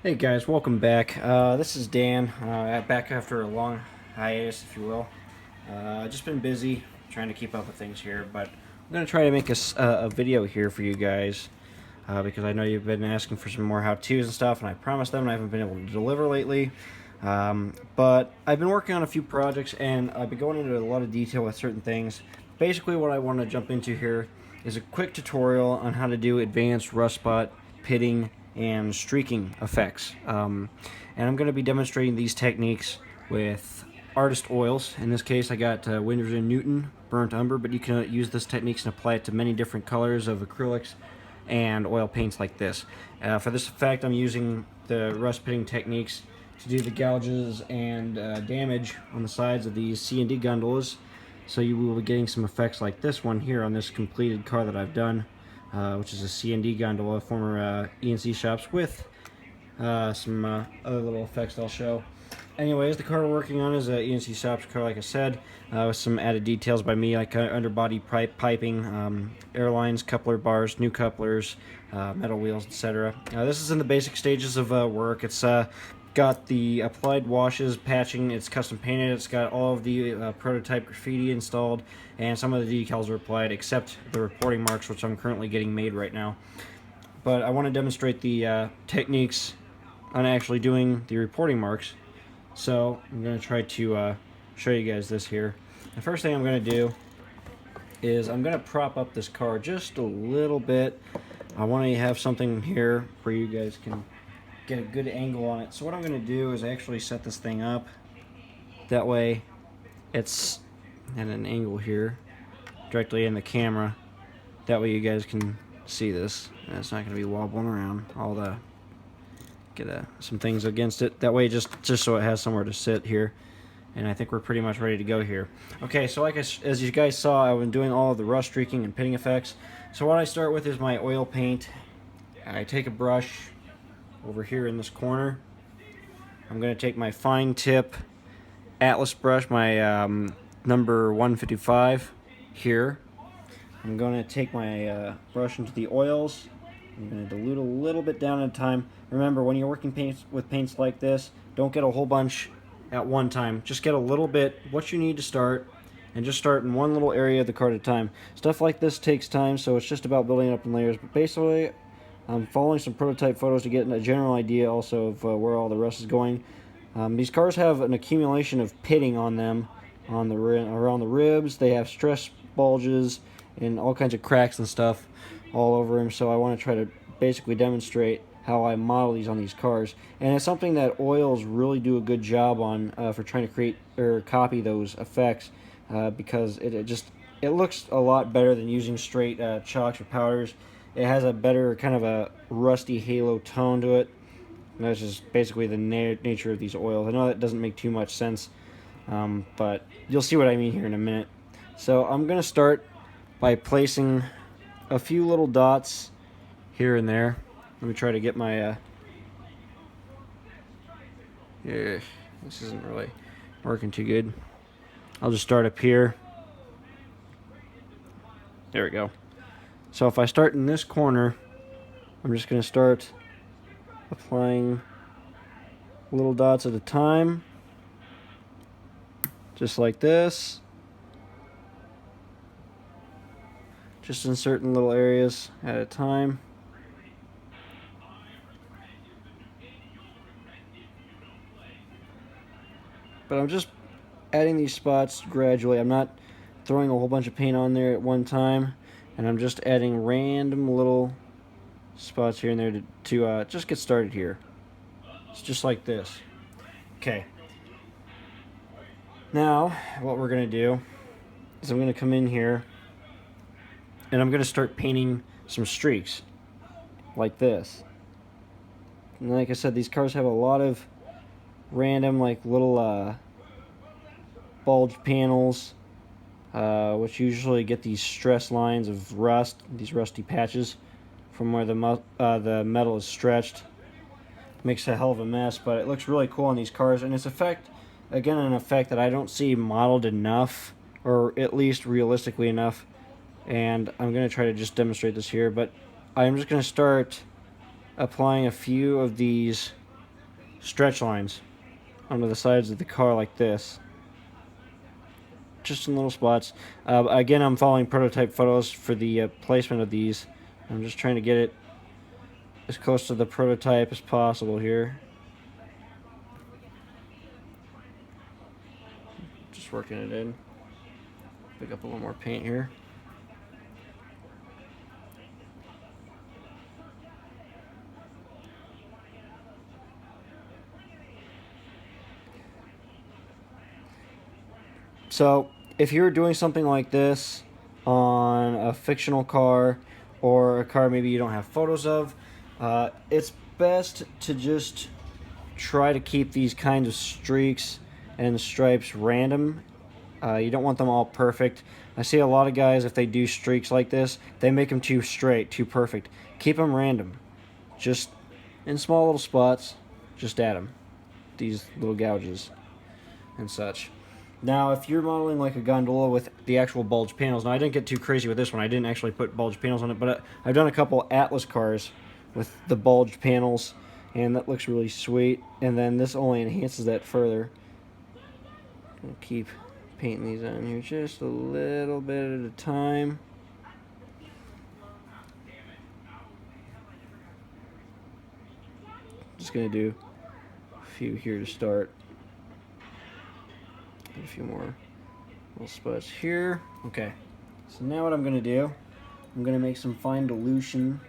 Hey guys, welcome back. This is Dan, back after a long hiatus, if you will. Just been busy trying to keep up with things here, but I'm going to try to make a video here for you guys because I know you've been asking for some more how-tos and stuff, and I promised them and I haven't been able to deliver lately. But I've been working on a few projects, and I've been going into a lot of detail with certain things. Basically, what I want to jump into here is a quick tutorial on how to do advanced rust spot, pitting, and streaking effects. And I'm going to be demonstrating these techniques with artist oils. In this case, I got Winsor & Newton burnt umber, but you can use this techniques and apply it to many different colors of acrylics and oil paints like this. For this effect, I'm using the rust pitting techniques to do the gouges and damage on the sides of these C&D gondolas. So you will be getting some effects like this one here on this completed car that I've done, which is a C&D gondola, former ENC shops, with some other little effects that I'll show. Anyways, the car we're working on is a ENC shops car, like I said, with some added details by me, like underbody piping, airlines, coupler bars, new couplers, metal wheels, etc. This is in the basic stages of work. It's got the applied washes, patching, it's custom painted, it's got all of the prototype graffiti installed, and some of the decals are applied, except the reporting marks, which I'm currently getting made right now. But I want to demonstrate the techniques on actually doing the reporting marks. So I'm going to try to show you guys this here. The first thing I'm going to do is I'm going to prop up this car just a little bit. I want to have something here where you guys can get a good angle on it. So what I'm going to do is actually set this thing up. That way it's at an angle here, directly in the camera. That way you guys can see this. And it's not going to be wobbling around. I'll get some things against it. That way just so it has somewhere to sit here. And I think we're pretty much ready to go here. Okay, so as you guys saw, I've been doing all of the rust streaking and pitting effects. So what I start with is my oil paint. I take a brush over here in this corner. I'm going to take my fine tip Atlas brush, my number 155 here. I'm going to take my brush into the oils. I'm going to dilute a little bit down at a time. Remember, when you're working with paints like this, don't get a whole bunch at one time. Just get a little bit, what you need to start, and just start in one little area of the card at a time. Stuff like this takes time, so it's just about building it up in layers. But basically, I'm following some prototype photos to get a general idea also of where all the rust is going. These cars have an accumulation of pitting on them, around the ribs. They have stress bulges and all kinds of cracks and stuff all over them. So I want to try to basically demonstrate how I model these on these cars. And it's something that oils really do a good job on for trying to create or copy those effects because it looks a lot better than using straight chalks or powders. It has a better kind of a rusty halo tone to it. And that's just basically the nature of these oils. I know that doesn't make too much sense, but you'll see what I mean here in a minute. So I'm going to start by placing a few little dots here and there. Let me try to get my yeah, this isn't really working too good. I'll just start up here. There we go. So if I start in this corner, I'm just going to start applying little dots at a time, just like this. Just in certain little areas at a time. But I'm just adding these spots gradually. I'm not throwing a whole bunch of paint on there at one time, and I'm just adding random little spots here and there to just get started here. It's just like this. Okay. Now, what we're going to do is I'm going to come in here and I'm going to start painting some streaks like this. And like I said, these cars have a lot of random like little bulge panels, which usually get these stress lines of rust, these rusty patches from where the metal is stretched. Makes a hell of a mess, but it looks really cool on these cars, and it's an effect that I don't see modeled enough, or at least realistically enough. And I'm going to try to just demonstrate this here, but I'm just going to start applying a few of these stretch lines onto the sides of the car like this. Just in little spots. Again, I'm following prototype photos for the placement of these. I'm just trying to get it as close to the prototype as possible here. Just working it in. Pick up a little more paint here. So, if you're doing something like this on a fictional car or a car maybe you don't have photos of, it's best to just try to keep these kinds of streaks and stripes random. You don't want them all perfect. I see a lot of guys, if they do streaks like this, they make them too straight, too perfect. Keep them random. Just in small little spots, just add them. These little gouges and such. Now, if you're modeling like a gondola with the actual bulge panels, now I didn't get too crazy with this one. I didn't actually put bulge panels on it, but I've done a couple Atlas cars with the bulge panels, and that looks really sweet. And then this only enhances that further. I'll keep painting these on here just a little bit at a time. Just gonna do a few here to start. A few more little spots here. Okay, so now what I'm gonna do, I'm gonna make some fine dilution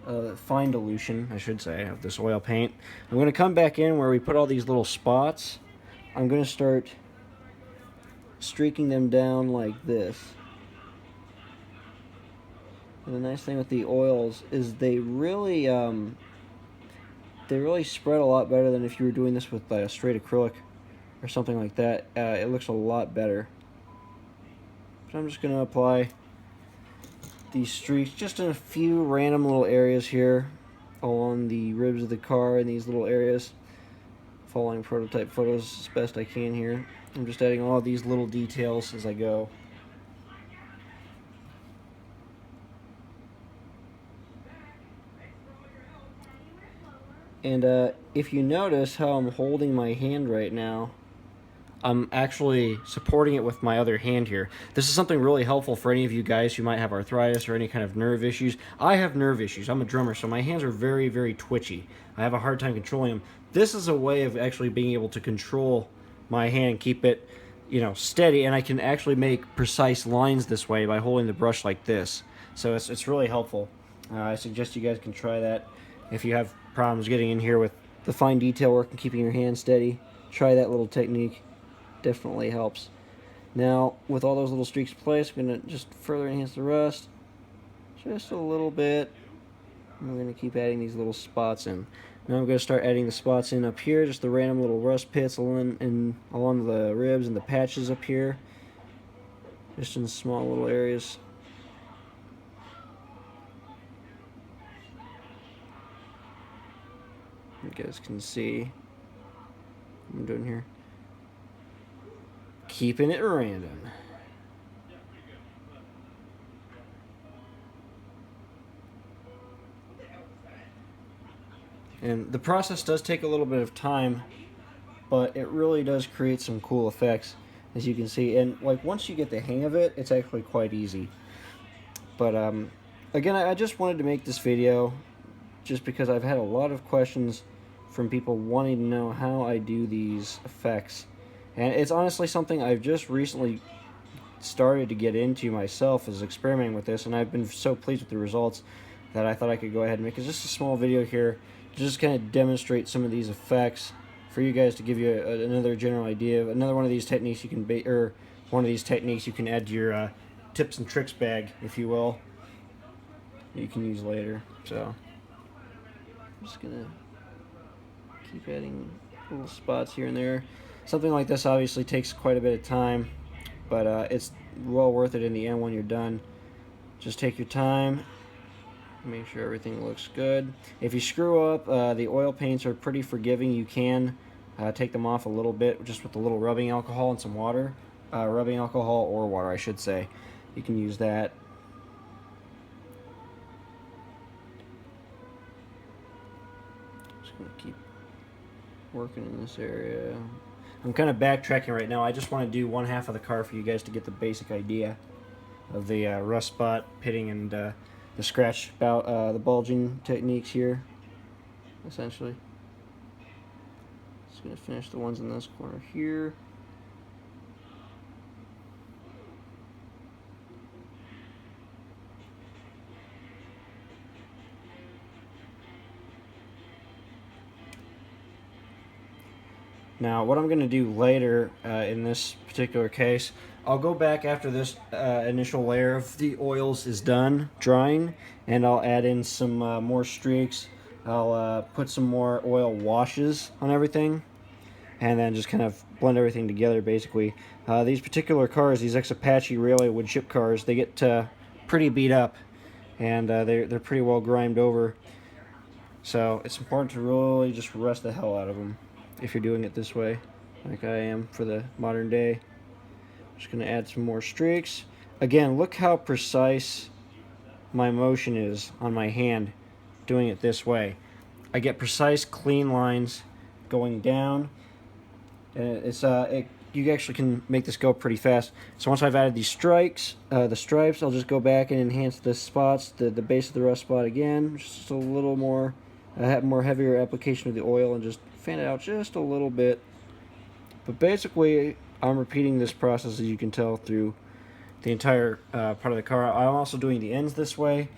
I should say, of this oil paint. I'm gonna come back in where we put all these little spots. I'm gonna start streaking them down like this. And the nice thing with the oils is they really spread a lot better than if you were doing this with a straight acrylic or something like that. It looks a lot better. So I'm just going to apply these streaks just in a few random little areas here along the ribs of the car in these little areas. Following prototype photos as best I can here. I'm just adding all these little details as I go. And if you notice how I'm holding my hand right now, I'm actually supporting it with my other hand here. This is something really helpful for any of you guys who might have arthritis or any kind of nerve issues. I have nerve issues. I'm a drummer, so my hands are very, very twitchy. I have a hard time controlling them. This is a way of actually being able to control my hand, keep it, steady, and I can actually make precise lines this way by holding the brush like this. So it's really helpful. I suggest you guys can try that. If you have problems getting in here with the fine detail work and keeping your hand steady, try that little technique. Definitely helps. Now, with all those little streaks placed, I'm going to just further enhance the rust just a little bit. And we're going to keep adding these little spots in. Now I'm going to start adding the spots in up here, just the random little rust pits along the ribs and the patches up here, just in small little areas. You guys can see what I'm doing here. Keeping it random. And the process does take a little bit of time, but it really does create some cool effects, as you can see. And like once you get the hang of it, it's actually quite easy. But again, I just wanted to make this video just because I've had a lot of questions from people wanting to know how I do these effects. And it's honestly something I've just recently started to get into myself, is experimenting with this, and I've been so pleased with the results that I thought I could go ahead and make just a small video here to just kind of demonstrate some of these effects for you guys, to give you another general idea of another one of these techniques you can you can add to your tips and tricks bag, if you will, you can use later. So I'm just gonna keep adding little spots here and there. Something like this obviously takes quite a bit of time, but it's well worth it in the end when you're done. Just take your time, make sure everything looks good. If you screw up, the oil paints are pretty forgiving. You can take them off a little bit just with a little rubbing alcohol and some water. Rubbing alcohol or water, I should say. You can use that. Just going to keep working in this area. I'm kind of backtracking right now. I just want to do one half of the car for you guys to get the basic idea of the rust spot, pitting, and the scratch, the bulging techniques here, essentially. Just going to finish the ones in this corner here. Now, what I'm going to do later in this particular case, I'll go back after this initial layer of the oils is done drying, and I'll add in some more streaks. I'll put some more oil washes on everything, and then just kind of blend everything together, basically. These particular cars, these ex-Apache railway wood chip cars, they get pretty beat up, and they're pretty well grimed over. So it's important to really just rust the hell out of them if you're doing it this way, like I am for the modern day. Just going to add some more streaks. Again, look how precise my motion is on my hand doing it this way. I get precise, clean lines going down, and you actually can make this go pretty fast. So once I've added these stripes, I'll just go back and enhance the spots, the base of the rust spot again, just a little more. I have more heavier application of the oil and just fan it out just a little bit. But basically, I'm repeating this process, as you can tell, through the entire part of the car. I'm also doing the ends this way.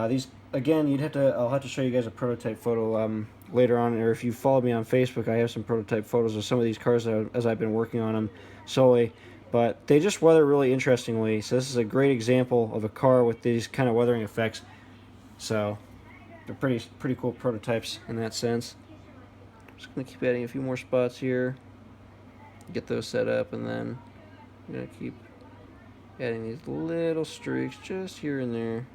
These, again, I'll have to show you guys a prototype photo later on, or if you follow me on Facebook, I have some prototype photos of some of these cars as I've been working on them solely. But they just weather really interestingly. So this is a great example of a car with these kind of weathering effects. So they're pretty cool prototypes in that sense. Just going to keep adding a few more spots here, get those set up, and then I'm going to keep adding these little streaks just here and there,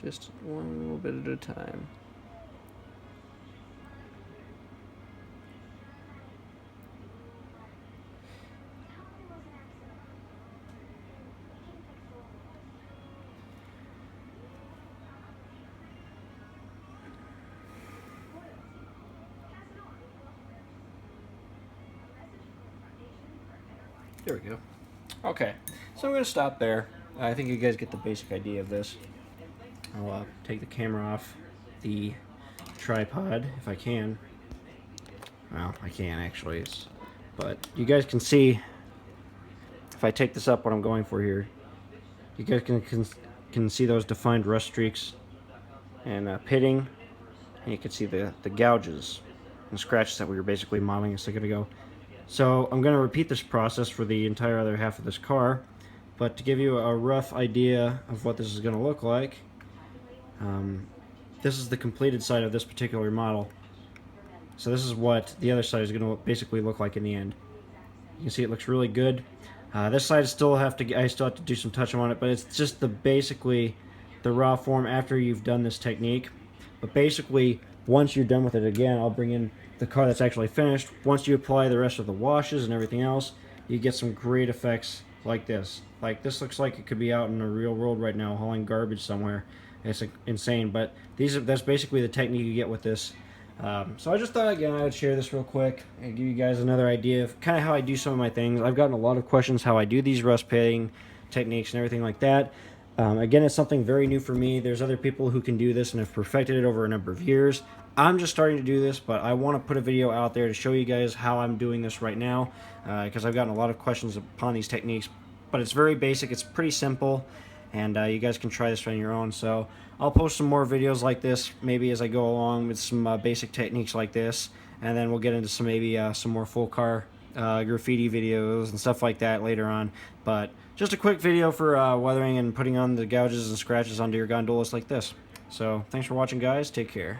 just one little bit at a time. There we go. Okay, so I'm going to stop there. I think you guys get the basic idea of this. I'll take the camera off the tripod if I can. Well, I can actually, but you guys can see if I take this up what I'm going for here. You guys can see those defined rust streaks and pitting, and you can see the gouges and scratches that we were basically modeling a second ago. So I'm going to repeat this process for the entire other half of this car, but to give you a rough idea of what this is going to look like, this is the completed side of this particular model. So this is what the other side is going to basically look like in the end. You can see it looks really good. This side I still have to do some touching on it, but it's just basically the raw form after you've done this technique. But basically, once you're done with it, again, I'll bring in the car that's actually finished. Once you apply the rest of the washes and everything else, you get some great effects like this. Like, this looks like it could be out in the real world right now hauling garbage somewhere. It's insane, but that's basically the technique you get with this. So I just thought, again, I would share this real quick and give you guys another idea of kind of how I do some of my things. I've gotten a lot of questions how I do these rust pitting techniques and everything like that. Again, it's something very new for me. There's other people who can do this and have perfected it over a number of years. I'm just starting to do this, but I want to put a video out there to show you guys how I'm doing this right now, because I've gotten a lot of questions upon these techniques. But it's very basic, it's pretty simple, and you guys can try this on your own. So I'll post some more videos like this maybe as I go along with some basic techniques like this, and then we'll get into some some more full car graffiti videos and stuff like that later on. But just a quick video for weathering and putting on the gouges and scratches onto your gondolas like this. So thanks for watching, guys. Take care.